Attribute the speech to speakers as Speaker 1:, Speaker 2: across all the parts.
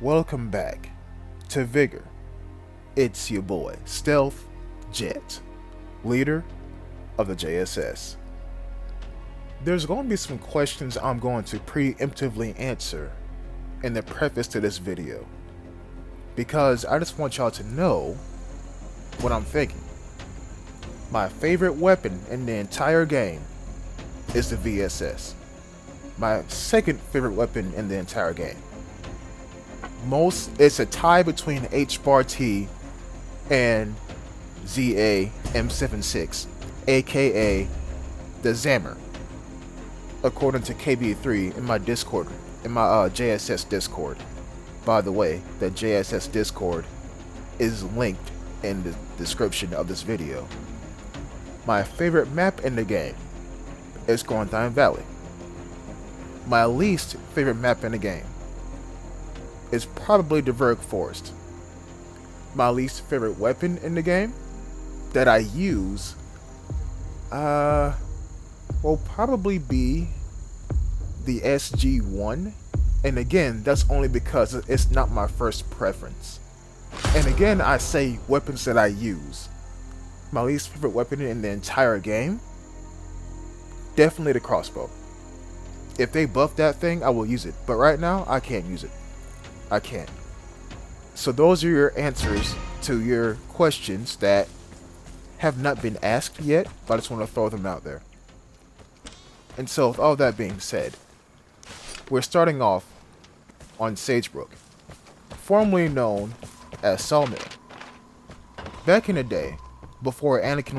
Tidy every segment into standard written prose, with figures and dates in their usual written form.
Speaker 1: Welcome back to Vigor. It's your boy, Stealth Jet, leader of the JSS. There's going to be some questions I'm going to preemptively answer in the preface to this video, because I just want y'all to know what I'm thinking. My favorite weapon in the entire game is the VSS. My second favorite weapon in the entire game. It's a tie between H-Bar-T and ZA M76, aka the Zammer, according to KB3 in my Discord, in my JSS Discord. By the way, the JSS Discord is linked in the description of this video. My favorite map in the game is Gorntime Valley. My least favorite map in the game is probably the Verg Forest. My least favorite weapon in the game that I use will probably be the SG-1. And again, that's only because it's not my first preference. And again, I say weapons that I use. My least favorite weapon in the entire game? Definitely the crossbow. If they buff that thing, I will use it. But right now, I can't use it. I can't. So those are your answers to your questions that have not been asked yet, but I just want to throw them out there. And so with all that being said, we're starting off on Sagebrook, formerly known as Sawmill. Back in the day, before Anakin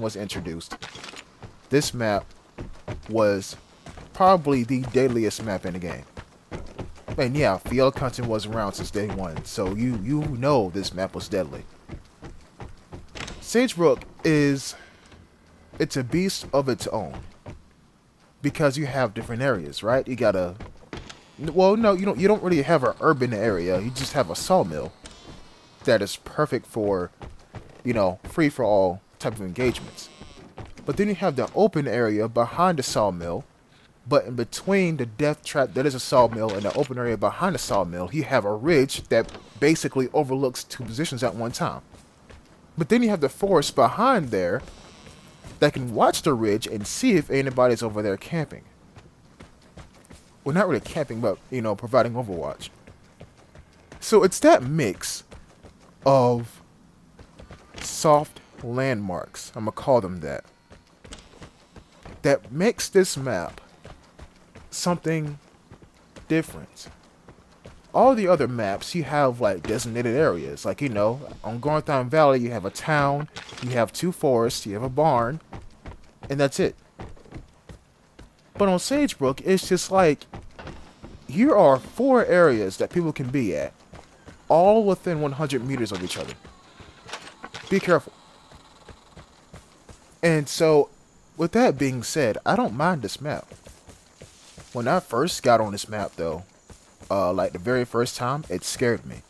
Speaker 1: was introduced, this map was probably the deadliest map in the game. And yeah, field hunting was around since day one, so you know this map was deadly. Sagebrook it's a beast of its own, because you have different areas, right? You gotta, well, no, you don't really have an urban area. You just have a sawmill that is perfect for, free for all type of engagements. But then you have the open area behind the sawmill. But in between the death trap that is a sawmill and the open area behind the sawmill, you have a ridge that basically overlooks two positions at one time. But then you have the forest behind there that can watch the ridge and see if anybody's over there camping. Well, not really camping, but, providing overwatch. So it's that mix of soft landmarks, I'm going to call them that makes this map something different. All the other maps, you have like designated areas. Like, on Gorntime Valley, you have a town, you have two forests, you have a barn, and that's it. But on Sagebrook, it's just like, here are 4 areas that people can be at, all within 100 meters of each other. Be careful. And so, with that being said, I don't mind this map. When I first got on this map, though, like the very first time, it scared me.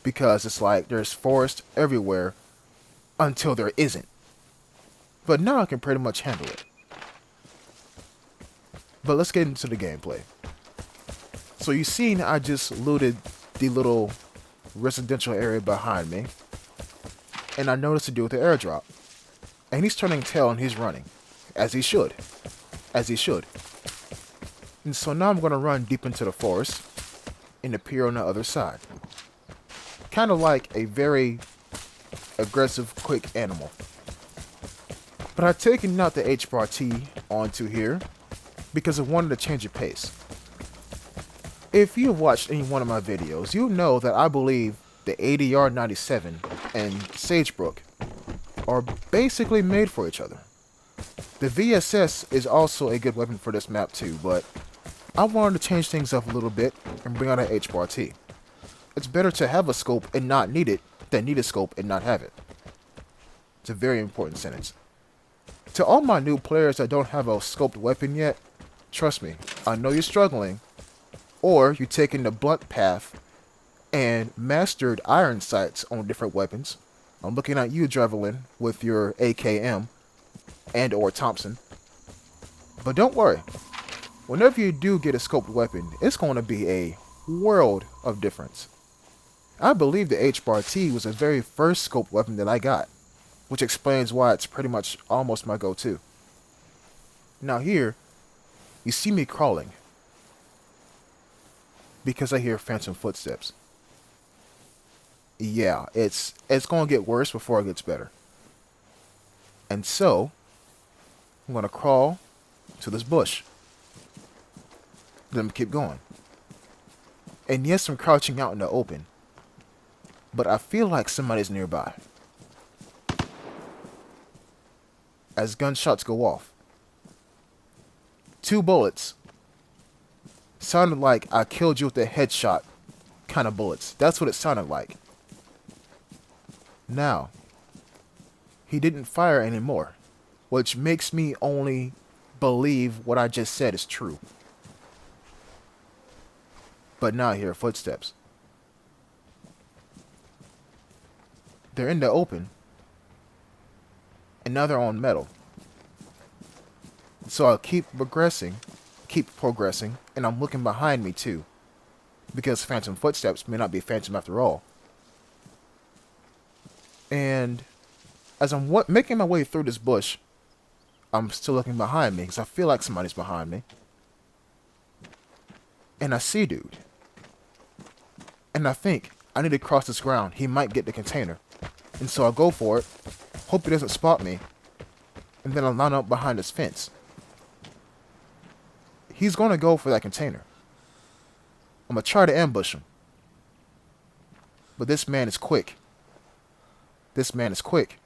Speaker 1: Because it's like there's forest everywhere until there isn't. But now I can pretty much handle it. But let's get into the gameplay. So you seen I just looted the little residential area behind me. And I noticed to do with the airdrop. And he's turning tail and he's running. As he should. As he should. And so now I'm going to run deep into the forest and appear on the other side. Kind of like a very aggressive, quick animal. But I've taken out the H-Bar-T onto here because I wanted to change the pace. If you've watched any one of my videos, you know that I believe the ADR-97 and Sagebrook are basically made for each other. The VSS is also a good weapon for this map too, but I wanted to change things up a little bit and bring out an H-Bar-T. It's better to have a scope and not need it than need a scope and not have it. It's a very important sentence. To all my new players that don't have a scoped weapon yet, trust me, I know you're struggling, or you're taking the blunt path and mastered iron sights on different weapons. I'm looking at you, Drevelin, with your AKM and or Thompson. But don't worry. Whenever you do get a scoped weapon, it's going to be a world of difference. I believe the H-Bar-T was the very first scope weapon that I got, which explains why it's pretty much almost my go-to. Now here, you see me crawling, because I hear phantom footsteps. Yeah, it's going to get worse before it gets better. And so, I'm going to crawl to this bush. Then keep going. And yes, I'm crouching out in the open, but I feel like somebody's nearby. As gunshots go off, 2 bullets. Sounded like I killed you with a headshot kind of bullets. That's what it sounded like. Now, he didn't fire anymore, which makes me only believe what I just said is true. But now I hear footsteps. They're in the open, and now they're on metal. So I'll keep progressing, and I'm looking behind me too, because phantom footsteps may not be phantom after all. And as I'm making my way through this bush, I'm still looking behind me, because I feel like somebody's behind me. And I see dude. And I think, I need to cross this ground. He might get the container. And so I go for it, hope he doesn't spot me, and then I'll line up behind this fence. He's going to go for that container. I'm going to try to ambush him. But this man is quick. This man is quick.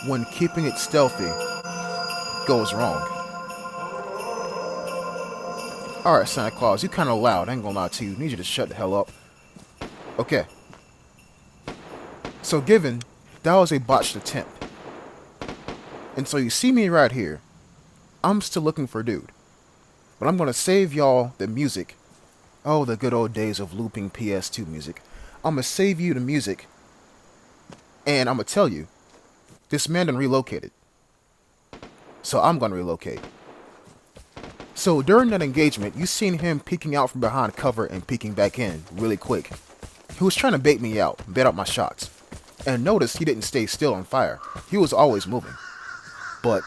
Speaker 1: when keeping it stealthy goes wrong. Alright, Santa Claus, you kinda loud, I ain't gonna lie to you. Need you to shut the hell up. Okay. So given that was a botched attempt, and so you see me right here, I'm still looking for dude. But I'm gonna save y'all the music. Oh, the good old days of looping PS2 music. I'm gonna save you the music, and I'm gonna tell you, this man done relocated. So I'm gonna relocate. So during that engagement, you seen him peeking out from behind cover and peeking back in really quick. He was trying to bait me out, bait out my shots. And notice he didn't stay still on fire. He was always moving. But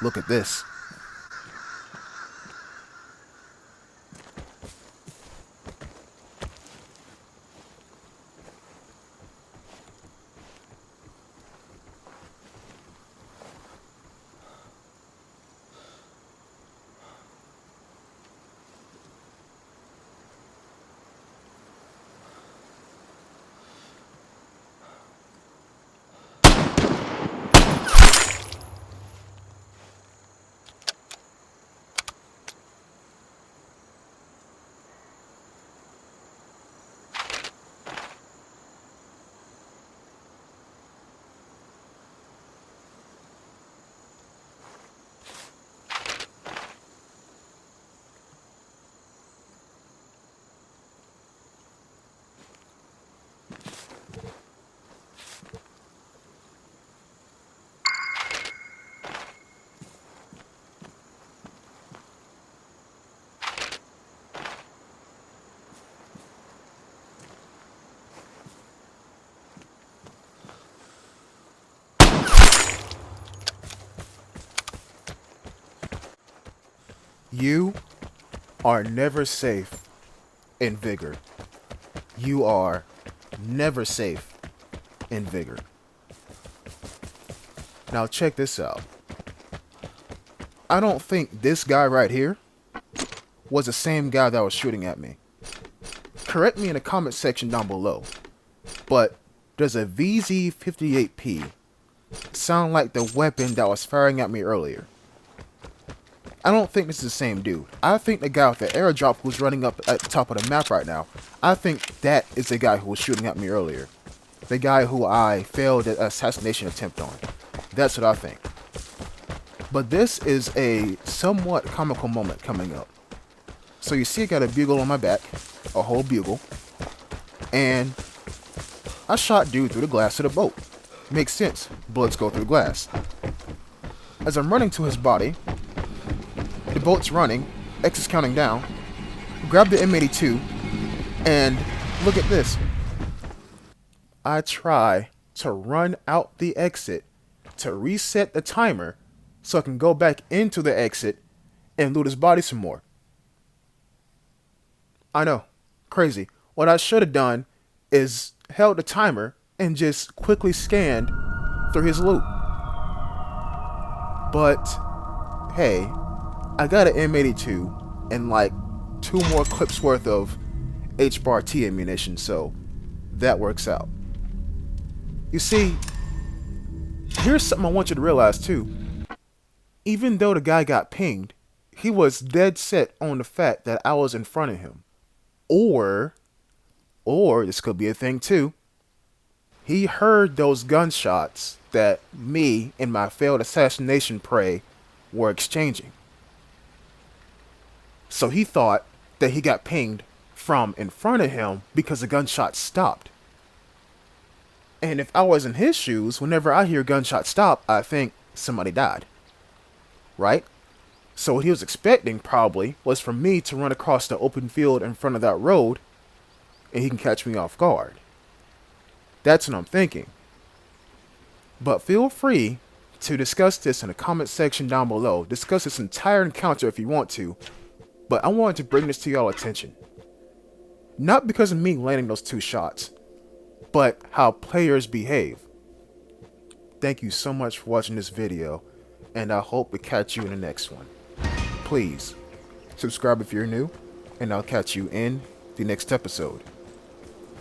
Speaker 1: look at this. You are never safe in Vigor. You are never safe in Vigor. Now check this out. I don't think this guy right here was the same guy that was shooting at me. Correct me in the comment section down below. But does a VZ-58P sound like the weapon that was firing at me earlier? I don't think this is the same dude. I think the guy with the airdrop who's running up at the top of the map right now, I think that is the guy who was shooting at me earlier. The guy who I failed an assassination attempt on. That's what I think. But this is a somewhat comical moment coming up. So you see I got a bugle on my back, a whole bugle, and I shot dude through the glass of the boat. Makes sense, bullets go through glass. As I'm running to his body, the boat's running, X is counting down, grab the M82, and look at this. I try to run out the exit to reset the timer so I can go back into the exit and loot his body some more. I know, crazy. What I should have done is held the timer and just quickly scanned through his loot. But, hey, I got an M82 and like 2 more clips worth of HBAR-T ammunition, so that works out. You see, here's something I want you to realize too. Even though the guy got pinged, he was dead set on the fact that I was in front of him. Or this could be a thing too, he heard those gunshots that me and my failed assassination prey were exchanging. So he thought that he got pinged from in front of him because the gunshot stopped. And if I was in his shoes, whenever I hear gunshot stop, I think somebody died. Right? So what he was expecting probably was for me to run across the open field in front of that road and he can catch me off guard. That's what I'm thinking. But feel free to discuss this in the comment section down below. Discuss this entire encounter if you want to. But I wanted to bring this to y'all attention. Not because of me landing those 2 shots, but how players behave. Thank you so much for watching this video, and I hope to catch you in the next one. Please, subscribe if you're new, and I'll catch you in the next episode.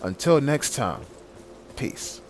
Speaker 1: Until next time, peace.